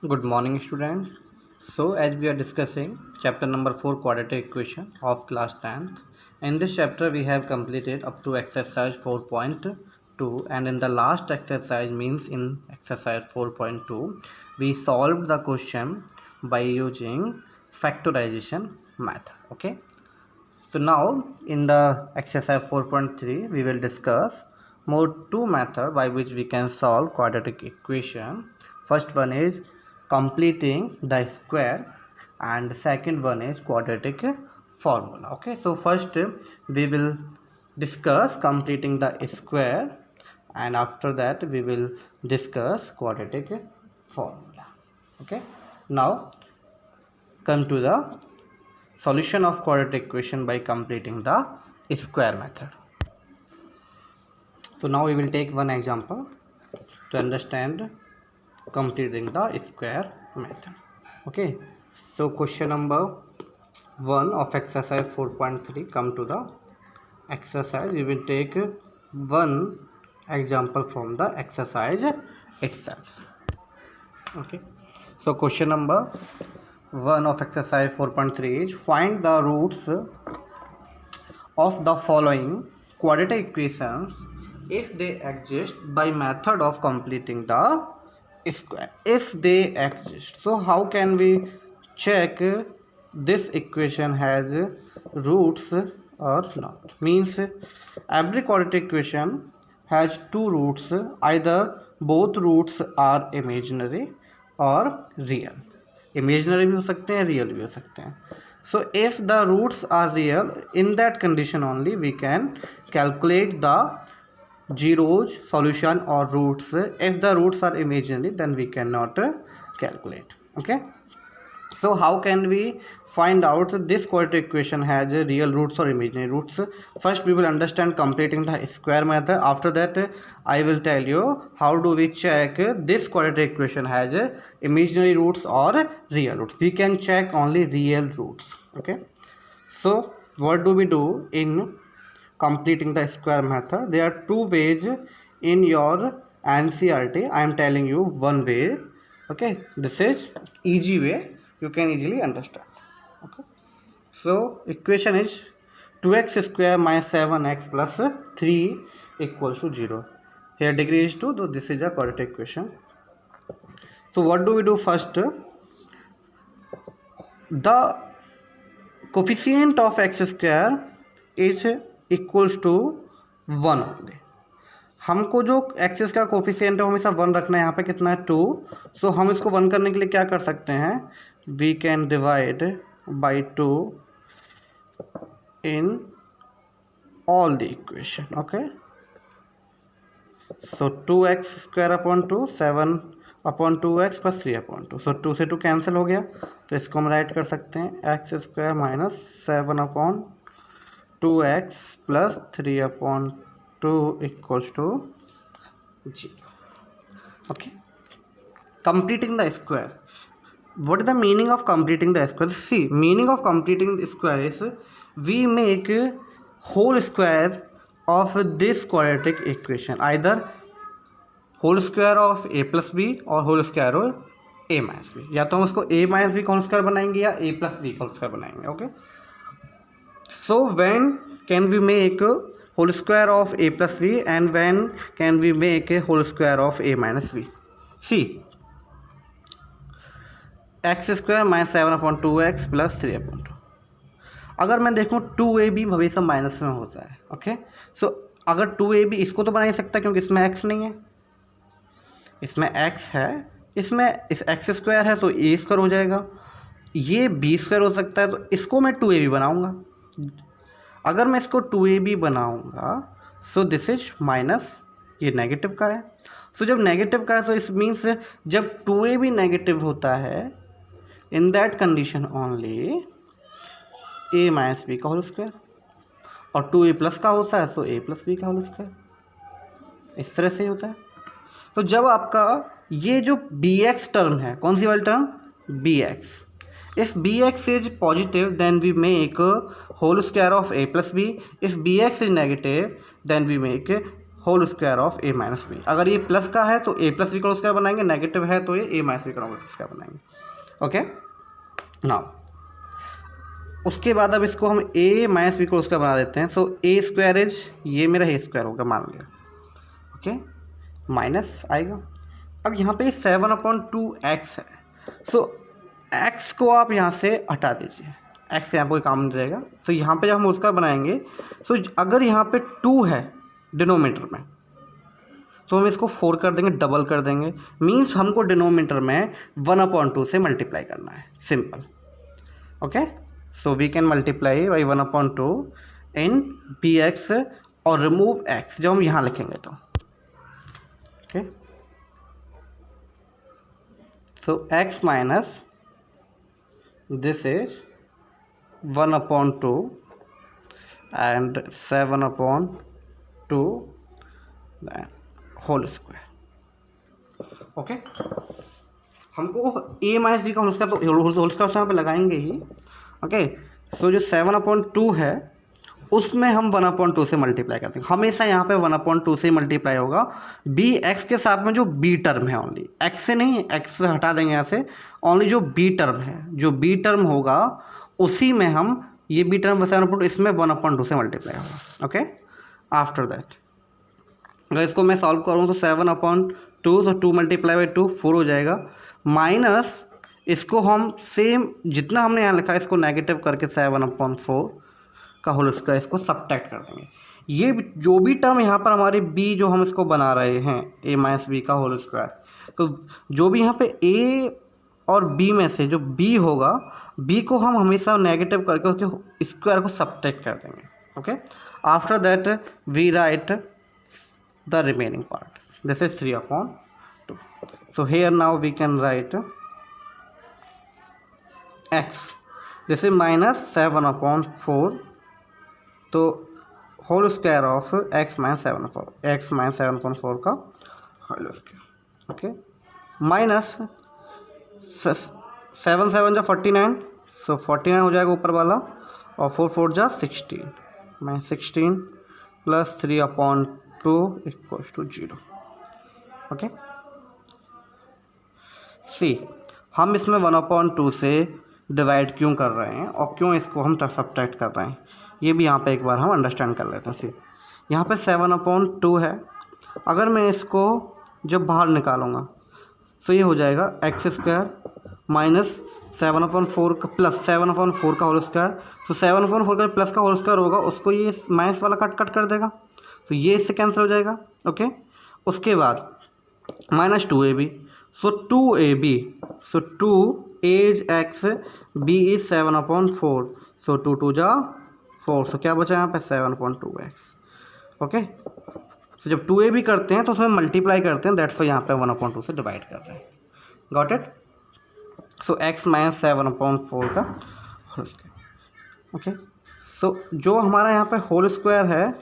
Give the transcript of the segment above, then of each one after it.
Good morning, students. So, as we are discussing chapter number 4 quadratic equation of class 10th, in this chapter we have completed up to exercise 4.2, and in the last exercise, means in exercise 4.2, we solved the question by using factorization method. Okay. So now in the exercise 4.3 we will discuss more two methods by which we can solve quadratic equation. First one is completing the square and the second one is quadratic formula. Okay, so first we will discuss completing the square and after that we will discuss quadratic formula. Okay, now come to the solution of quadratic equation by completing the square method. So now we will take one example to understand completing the square method. Okay, so question number 1 of exercise 4.3. come to the exercise. We will take one example from the exercise itself. Okay, so question number 1 of exercise 4.3 is find the roots of the following quadratic equations if they exist by method of completing the square. If they exist, so how can we check this equation has roots or not? Means every quadratic equation has two roots, either both roots are imaginary or real. Imaginary भी हो सकते हैं, real भी हो सकते हैं. So if the roots are real, in that condition only we can calculate the zeros solution or roots. If the roots are imaginary, then we cannot calculate. Okay, so how can we find out this quadratic equation has real roots or imaginary roots? First we will understand completing the square method. After that I will tell you how do we check this quadratic equation has imaginary roots or real roots. We can check only real roots. Okay, so what do we do in completing the square method? There are two ways in your NCERT. I am telling you one way. Okay, this is easy way, you can easily understand. Okay, so equation is 2x square minus 7x plus 3 equals to 0. Here degree is 2, so this is a quadratic equation. So what do we do first? The coefficient of x square is equals to 1 only. हमको जो axis का coefficient है हमेशा 1 रखना है. यहाँ पे कितना है 2. सो हम इसको 1 करने के लिए क्या कर सकते हैं? We can divide by 2 in all the equation. Okay, so 2x square upon 2, 7 upon 2x plus 3 upon 2. So 2 से 2 कैंसिल हो गया, तो इसको हम राइट कर सकते हैं x square minus 7 upon 2x plus 3 upon 2 equals to 0. Okay, completing the square. What is the meaning of completing the square? See, meaning of completing the square is we make whole square of this quadratic equation, either whole square of a plus b or whole square of a minus b. या तो हम उसको a minus b whole square बनाएंगे या a plus b whole square बनाएंगे. Okay, so when can we make whole square of a plus b and when can we make a whole square of a minus b? See, x square minus 7 upon 2x plus 3 upon 2. अगर मैं देखूँ 2ab हमेशा minus में होता है. Okay, सो अगर 2ab इसको तो बना ही सकता क्योंकि इसमें x नहीं है, इसमें x है, इसमें इस x स्क्वायर है तो a स्क्वायर हो जाएगा. ये b स्क्वायर हो सकता है, तो इसको मैं 2ab बनाऊँगा. अगर मैं इसको 2ab बनाऊंगा, सो दिस इज माइनस, ये नेगेटिव का है. सो जब नेगेटिव का है तो इस मीन्स जब 2ab नेगेटिव होता है, in that condition only a minus b का होल स्क्वायर, और 2a प्लस का होता है तो a प्लस बी का होल स्क्वायर. इस तरह से ही होता है. तो जब आपका ये जो bx टर्म है, कौन सी वाली term? bx. If bx is positive, then we make whole square of a plus b. If bx is negative, then we make whole square of a minus b. अगर ये प्लस का है तो a plus b का whole square बनाएंगे, negative है तो ये ए माइनस बी का होल स्क्वायर बनाएंगे। ओके नाउ उसके बाद अब इसको हम ए माइनस बी का होल स्क्वायर बना देते हैं। सो ए स्क्वायर इज ये मेरा ए स्क्वायर होगा मान लिया। ओके माइनस आएगा। अब यहाँ पे 7/2x है। सो x को आप यहाँ से हटा दीजिए, x से यहाँ कोई काम नहीं रहेगा। तो यहाँ पे जब हम उसका बनाएंगे सो अगर यहाँ पे 2 है डिनोमीटर में तो हम इसको 4 कर देंगे, डबल कर देंगे। मीन्स हमको डिनोमीटर में 1/2 से मल्टीप्लाई करना है, simple. Okay so we can multiply by 1/2 in bx और रिमूव x जब हम यहाँ लिखेंगे तो। ओके सो x minus this is 1/2 and 7/2 whole square. Okay हमको a माइनस बी का होल स्क्वायर तो होल स्क्वायर यहाँ पे लगाएंगे ही। ओके सो जो 7/2 है उसमें हम 1/2 से मल्टीप्लाई करते हैं। हमेशा यहाँ पे 1/2 से मल्टीप्लाई होगा। बी एक्स के साथ में जो बी टर्म है, ओनली एक्स से नहीं, एक्स से हटा देंगे यहाँ से, ओनली जो बी टर्म है, जो बी टर्म होगा उसी में हम ये बी टर्म 7/2 इसमें 1/2 से मल्टीप्लाई होगा। ओके आफ्टर दैट अगर इसको मैं सॉल्व करूँ तो 7/2 तो 2 मल्टीप्लाई बाई 2 4 हो जाएगा। माइनस इसको हम सेम जितना हमने यहाँ लिखा है इसको नेगेटिव करके 7/4 का होल स्क्वायर इसको सब्ट्रैक्ट कर देंगे। ये जो भी टर्म यहाँ पर हमारे बी जो हम इसको बना रहे हैं ए माइनस बी का होल स्क्वायर, तो जो भी यहाँ पे ए और बी में से जो बी होगा, बी को हम हमेशा नेगेटिव करके उसके स्क्वायर को सब्ट्रैक्ट कर देंगे। Okay after that we write the remaining part, this is 3/2। So here now we can write x, this is minus 7/4 तो whole square of x minus 7/4 का होल स्क्वायर। ओके माइनस 7 7 जा 49, सो 49 हो जाएगा ऊपर वाला, और 4 4 जा 16, मैं 16 प्लस 3/2 इक्वल्स टू 0। ओके सी हम इसमें 1/2 से डिवाइड क्यों कर रहे हैं और क्यों इसको हम सब्ट्रैक्ट कर रहे हैं, ये भी यहाँ पे एक बार हम अंडरस्टैंड कर लेते हैं। सी यहाँ पे 7/2 है, अगर मैं इसको जब बाहर निकालूंगा तो ये हो जाएगा x स्क्वायर माइनस 7/4 का प्लस 7/4 का होल स्क्वायर। तो 7/4 का प्लस का होल स्क्वायर होगा, उसको ये माइनस वाला कट कर देगा, तो ये इससे कैंसिल हो जाएगा। ओके उसके बाद minus 2ab, so 2ab, so 2 as x b is 7/4, so 2 2 जा 4, सो क्या बचा यहाँ पे 7/2x। ओके तो जब 2ab करते हैं तो उसमें मल्टीप्लाई करते हैं, दैट्स वाई यहाँ पे 1/2 से डिवाइड कर रहे हैं। Got it. So x minus 7/4 का होल स्क्वायर। ओके सो जो हमारा यहाँ पे होल स्क्वायर है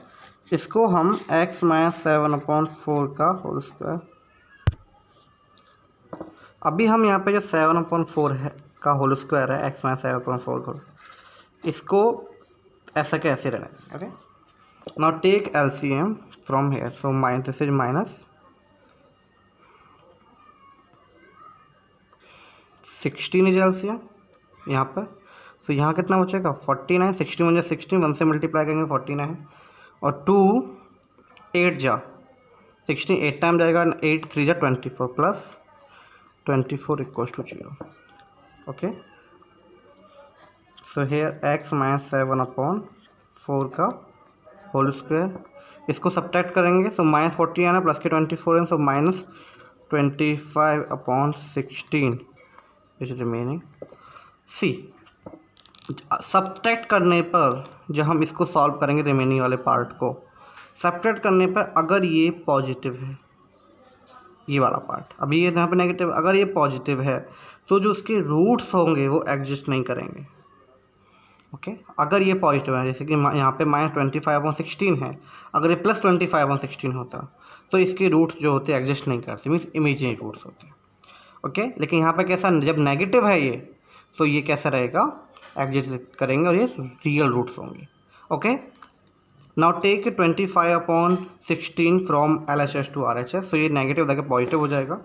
इसको हम x माइनस 7/4 का होल स्क्वायर, अभी हम यहाँ पे जो 7/4 है का होल स्क्वायर है x माइनस 7/4 का, इसको ऐसा कैसे रहना। Okay now take LCM from here, so minus this is minus 16 is LCM यहाँ पर। सो यहाँ कितना बचेगा 49, 16 1 16, 1 से मल्टीप्लाई करेंगे 49, और 2 8 जा 16, 8 टाइम जाएगा, 8 3 जा 24 plus 24 equals to 0। Okay so here x minus 7/4 का होल स्क्वायर, इसको सब्ट्रैक्ट करेंगे, सो माइनस 40 आना प्लस के 24 है, सो माइनस 25/16 इज रिमेनिंग। सी सब्ट्रैक्ट करने पर जब हम इसको सॉल्व करेंगे रिमेनिंग वाले पार्ट को, सब्ट्रैक्ट करने पर अगर ये पॉजिटिव है ये वाला पार्ट, अभी ये यहाँ पे नेगेटिव, अगर ये पॉजिटिव है तो जो उसके रूट्स होंगे वो एग्जिस्ट नहीं करेंगे। ओके अगर ये पॉजिटिव है, जैसे कि यहाँ पे माइनस 25/16 है, अगर ये प्लस 25/16 होता तो इसके रूट्स जो होते एग्जिस्ट नहीं करते, मीन्स इमेजिनरी रूट्स होते। ओके लेकिन यहाँ पे कैसा, जब नेगेटिव है ये तो ये कैसा रहेगा, एग्जिस्ट करेंगे और ये रियल रूट्स होंगे। Okay now take 25/16 from LHS to RHS, तो ये नेगेटिव देखिए पॉजिटिव हो जाएगा.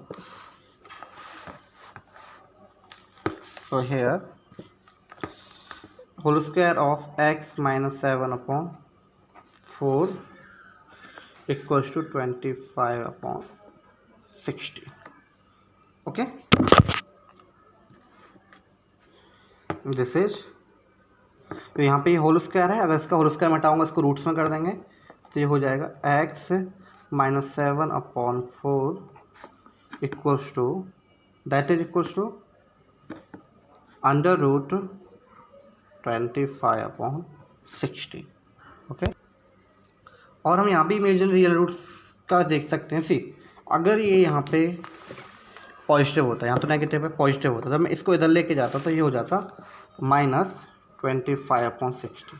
So here whole square of x minus 7/4 equals to 25/16. Okay, this is, तो यहाँ पे ये होल स्क्वायर है. अगर इसका होल स्क्वायर हटाऊंगा, इसको रूट्स में कर देंगे, तो ये हो जाएगा x minus 7/4 equals to, that is equals to under root 25/16. Okay, और हम यहाँ भी इमेजिनरी रियल रूट्स का देख सकते हैं. सी, अगर ये यहाँ पे पॉजिटिव होता है, यहाँ तो नेगेटिव है, पॉजिटिव होता है, जब मैं इसको इधर लेके जाता तो ये हो जाता -25/16.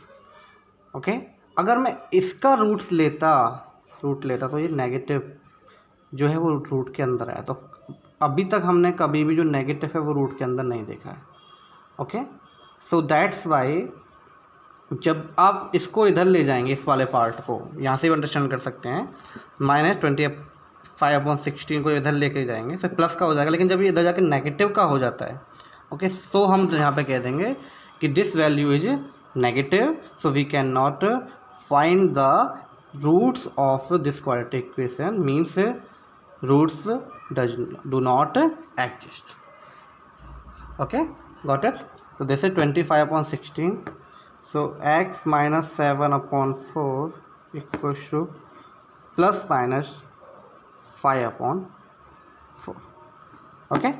ओके, अगर मैं इसका रूट लेता तो ये नेगेटिव जो है वो रूट के अंदर है. तो अभी तक हमने कभी भी जो नेगेटिव है वो रूट के अंदर नहीं देखा है. ओके, सो दैट्स वाई जब आप इसको इधर ले जाएंगे, इस वाले पार्ट को यहाँ से भी अंडरस्टैंड कर सकते हैं, -25/16 को इधर लेके जाएंगे तो प्लस का हो जाएगा. लेकिन जब ये इधर जाके नेगेटिव का हो जाता है, ओके, सो हम यहाँ पे कह देंगे कि this value is negative, so we can not find the roots of this quadratic equation, means roots do not exist. Okay, got it. So this is 25/16. So x minus 7/4 equals to plus minus 5/4. Okay,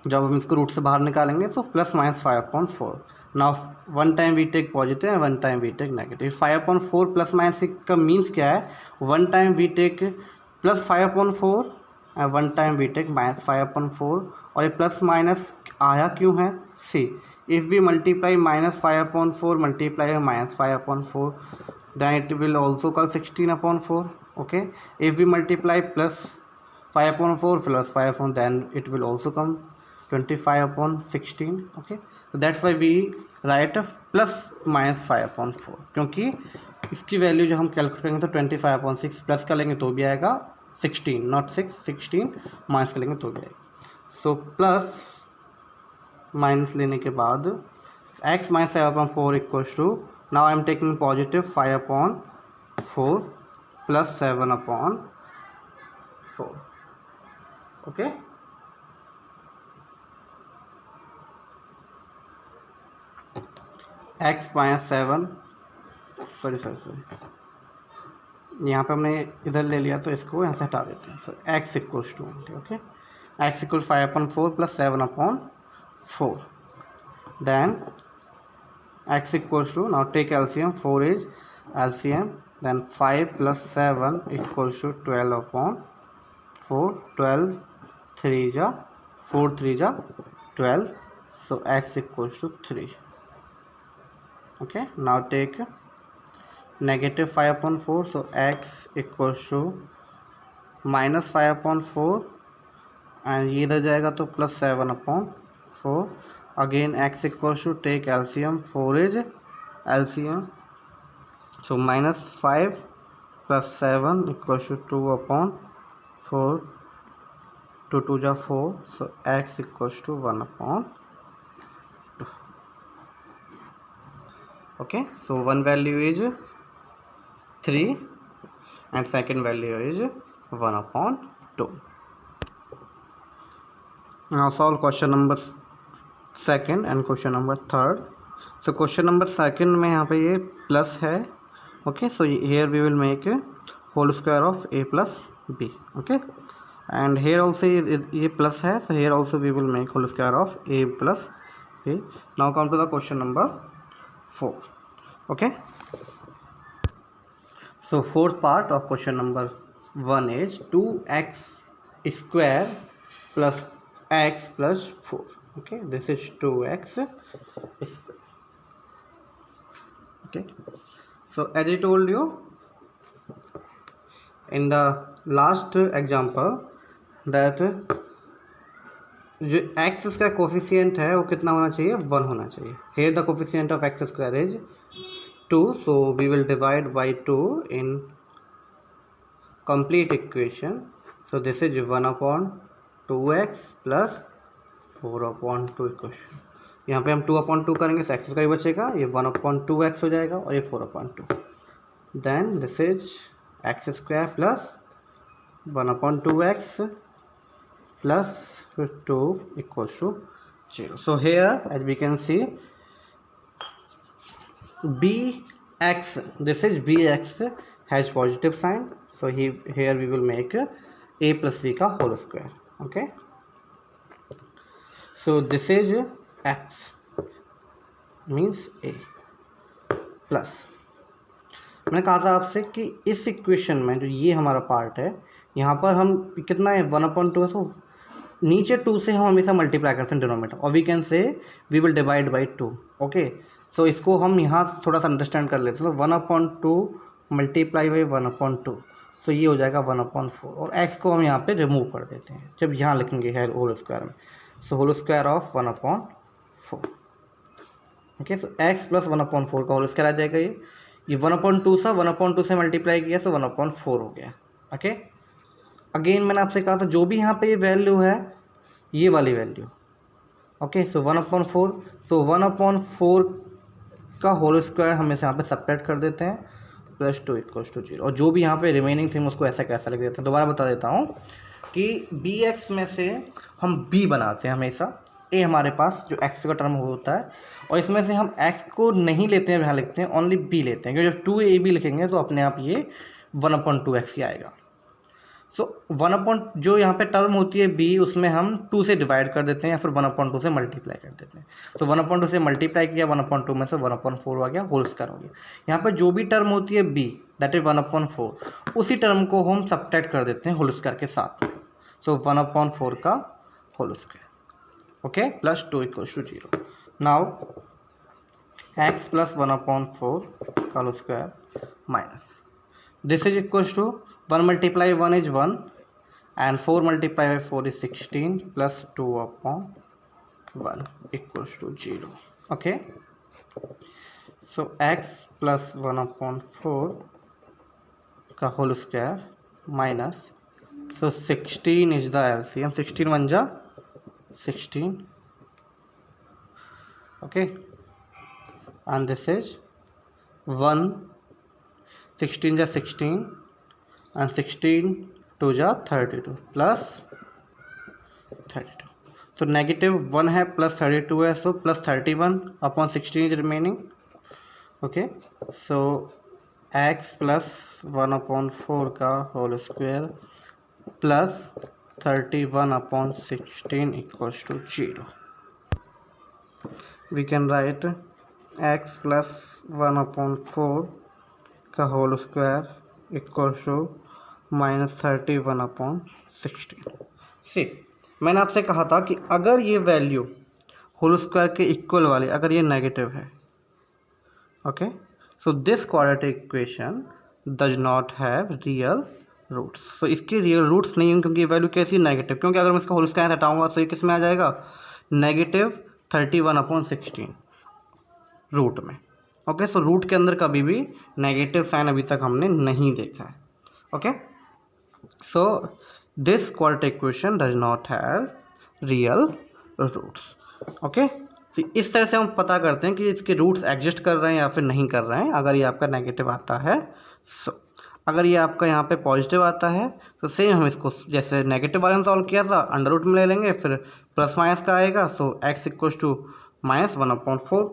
जब हम इसको root से बाहर निकालेंगे तो plus minus 5/4. Now one time we take positive and one time we take negative. 5/4 plus minus का means क्या है? One time we take plus 5/4 and one time we take minus 5/4. और ये प्लस माइनस आया क्यों है? See, if we multiply -5/4 multiply -5/4 then it will also come 16/4. okay, if we multiply plus 5/4 plus 5/4 then it will also come 25/16. okay, so that's why we write a plus minus 5/4, क्योंकि इसकी value जो हम calculate करेंगे तो 25/6 plus कर लेंगे तो भी आएगा 16, नॉट 6, 16 माइनस कर लेंगे तो भी आएगा. सो प्लस माइनस लेने के बाद x minus 7/4 equals to, now I am taking positive 5/4 plus 7/4. okay, x minus 7, sorry, यहाँ पे हमने इधर ले लिया तो इसको यहाँ से हटा देते हैं. So x equals to, okay, x equal 5/4 plus 7/4. then x equals to, now take LCM, 4 is LCM, then 5 plus 7 equals to 12/4. 12 3 ja 4 3 ja 12, so x equals to 3. okay, now take negative 5/4, so x equals to minus 5/4 and ये इधर जाएगा तो plus 7/4. again x equals to, take LCM, 4 is LCM, so minus 5 plus 7 equals to 2/4. 2 2 ja 4, so x equals to 1/2. okay, so one value is 3 and second value is 1/2. now solve question number second and question number third. so question number second में यहाँ पे ये plus है. okay, so here we will make a whole square of a plus b. okay, and here also ये plus है, so here also we will make whole square of a plus b. now come to the question number 4. okay, so fourth part of question number 1 is 2x square plus x plus 4. okay, this is 2x square. okay, so as I told you in the last example that जो x का coefficient है वो कितना होना चाहिए? 1 होना चाहिए. here the coefficient of x square is 2, so we will divide by 2 in complete equation. So this is 1 upon 2x plus 4 upon 2 equation. यहाँ पे हम 2 upon 2 करेंगे तो एक्स का ही बचेगा, ये 1 upon 2x हो जाएगा और ये 4 upon 2. Then this is x square plus 1 upon 2x plus 2 equals to 0. So here as we can see bx, this is bx has positive sign, so here we will make a plus b ka whole square. Okay, so this is x means a plus. मैंने कहा था आपसे कि इस equation में जो ये हमारा पार्ट है यहाँ पर हम कितना है 1 upon 2 है, तो नीचे 2 से हम हमेशा मल्टीप्लाई करते हैं डिनोमिनेटर, और we can say we will divide by 2. Okay, so इसको हम यहाँ थोड़ा सा अंडरस्टैंड कर लेते हैं. तो 1 upon 2 मल्टीप्लाई बाई 1 upon 2, सो ये हो जाएगा 1 upon 4, और x को हम यहाँ पे रिमूव कर देते हैं जब यहाँ लिखेंगे है होल स्क्वायर में. So whole square of 1 upon 4. Okay, so x plus 1 upon 4 का होल स्क्वायर आ जाएगा. ये 1 upon 2 सा 1 upon 2 से मल्टीप्लाई किया तो 1 upon 4 हो गया. ओके, अगेन मैंने आपसे कहा था जो भी यहाँ पे ये वैल्यू है ये वाली वैल्यू. ओके, सो 1 upon 4, तो 1 upon 4 का होल स्क्वायर हम इसे यहाँ पे सब्ट्रैक्ट कर देते हैं प्लस 2 इक्वल्स टू 0, और जो भी यहाँ पे रिमेनिंग थिंग उसको ऐसा कैसा लिख देते हैं. दोबारा बता देता हूँ कि bx में से हम b बनाते हैं हमेशा. a हमारे पास जो x का टर्म होता है, और इसमें से हम x को नहीं लेते हैं, यहाँ लिखते हैं ओनली b लेते हैं, क्योंकि जब 2ab लिखेंगे तो अपने आप ये 1 upon 2x ही आएगा. सो 1 upon जो यहाँ पे टर्म होती है b, उसमें हम 2 से डिवाइड कर देते हैं या फिर 1 upon 2 से मल्टीप्लाई कर देते हैं. तो 1 upon 2 से मल्टीप्लाई किया, 1 upon 2 में से 1 upon 4 आ गया, होल स्क्वायर हो गया. यहाँ पे जो भी टर्म होती है b दैट इज 1 upon 4, उसी टर्म को हम सब्ट्रैक्ट कर देते हैं होल स्क्वायर के साथ. सो 1 upon 4 का whole square. Okay, plus 2 equals to 0. Now x plus 1 upon 4 का whole square minus this is equals to 1 multiply 1 is 1 and 4 multiply by 4 is 16 plus 2 upon 1 equals to 0. Okay, so x plus 1 upon 4 का whole square minus, so 16 is the LCM, 16 1 जा 16. Okay, and this is 1, 16 जा 16 and 16 2 जा 32 plus 32. तो negative 1 है plus 32 है, so plus 31 upon 16 is remaining. Okay, so x plus 1 upon 4 का whole square plus 31 upon 16 equals to 0. We can write x plus 1 upon 4 का whole square equals to minus 31 upon 16. See, मैंने आपसे कहा था कि अगर ये वैल्यू होल स्क्वायर के इक्वल वाले अगर ये नेगेटिव है, okay, so this quadratic equation does not have real roots. So इसके रियल रूट्स नहीं होंगे क्योंकि ये वैल्यू कैसी नेगेटिव, क्योंकि अगर मैं इसका होल स्क्वायर हटाऊंगा तो ये किस में आ जाएगा, नेगेटिव 31 अपॉन 16 रूट में. ओके, सो रूट के अंदर कभी भी नेगेटिव साइन अभी तक हमने नहीं देखा है. Okay, so this quadratic equation does not have real roots. okay, तो इस तरह से हम पता करते हैं कि इसके रूट्स एग्जिस्ट कर रहे हैं या फिर नहीं कर रहे हैं. अगर ये आपका नेगेटिव आता है, अगर ये आपका यहाँ पे पॉजिटिव आता है तो सेम हम इसको जैसे नेगेटिव वाले में सॉल्व किया था अंडर रूट में ले लेंगे, फिर प्लस माइनस का आएगा. So x equals to minus 1 upon 4,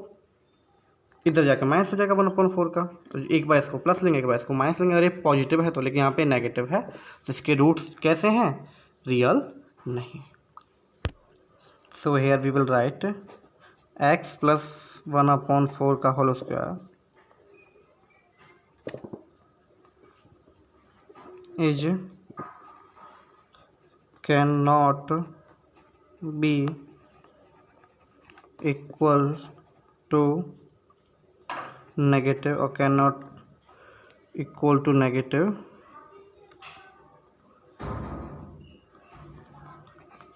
इधर जाकर माइनस हो जाएगा 1 अपॉन 4 का. तो एक बार इसको प्लस लेंगे, एक बार इसको माइनस लेंगे. अगर ये पॉजिटिव है तो, लेकिन यहाँ पे नेगेटिव है तो इसके रूट्स कैसे हैं, रियल नहीं. So here we will write x plus 1 upon 4 का whole square is can not be equal to negative or cannot equal to negative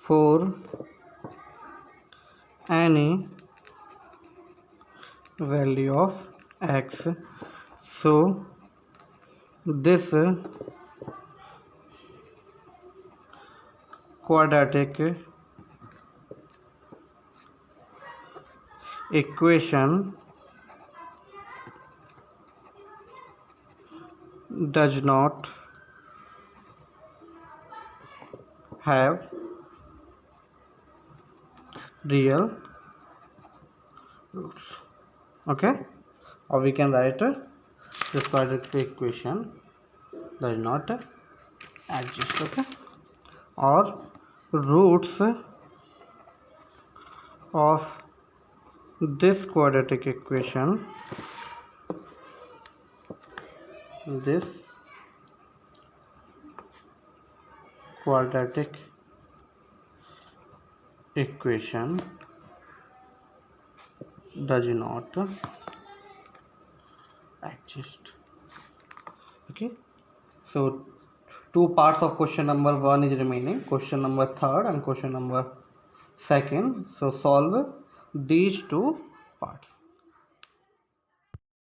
for any value of x. So this quadratic equation does not have real roots. Okay, or we can write this quadratic equation does not exist. Okay, or roots of this quadratic equation, this quadratic equation does not exist. Okay, so two parts of question number 1 is remaining, question number 3rd and question number 2nd. So solve these two parts.